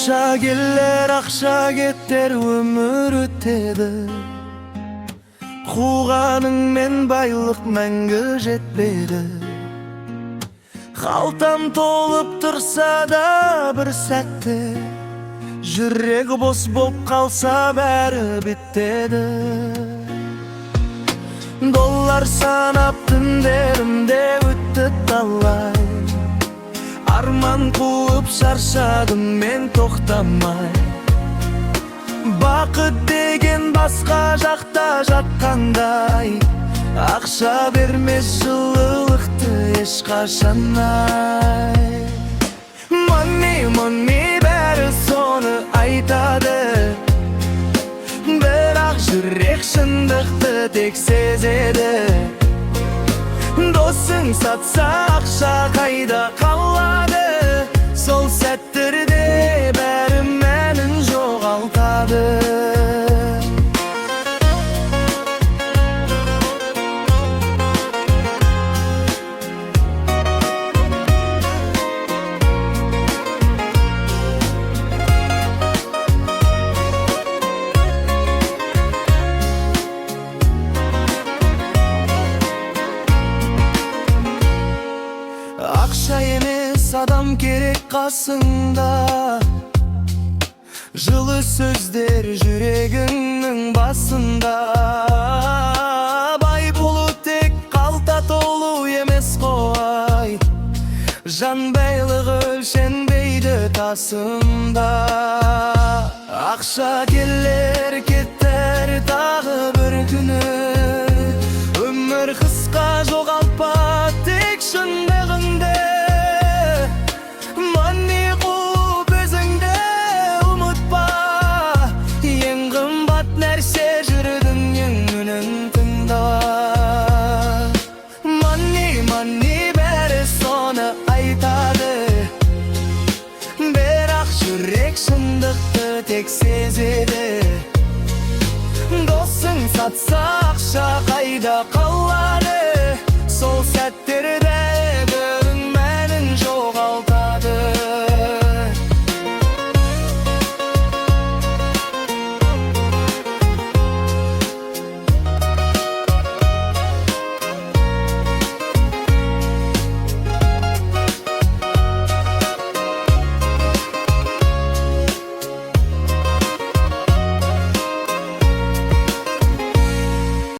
Akşa geller, akşa ketter, ömür ötedi. Kuğanın men baylık мәңгі жетпеді. Қалтам толып тұрса да бір сәтте, жүрек бос боп қалса бәрі бітеді. Доллар санап түндерімде өтті талай. Арман қуып шаршадым мен тоқтамай. Бақыт деген басқа жақта жатқандай, ақша бермес жылылықты ешқашан ай. Money, money бәрі соны айтады, бірақ жүрек шындықты тек сезеді. Досың сатса ақша қайда қалады, сол сәттерде бәрі мәнін жоғалтады. Ақша емес адам керек қасыңда, жылы сөздер жүрегіңнің басында. Бай болу тек қалта толу емес қой, жан байлығы өлшенбейді тасында. Ақша келер кетер тағы бір күні, өмір қысқа жоғалтпа тек шындығыңды. Money қуып өзіңді ұмытпа, ең қымбат нәрсе жүрдің үнін тыңда. Money, money бәрі соны айтады, бірақ жүрек шындықты тек сезеді. Досың сатса ақша қайда қалады, сол сәттерді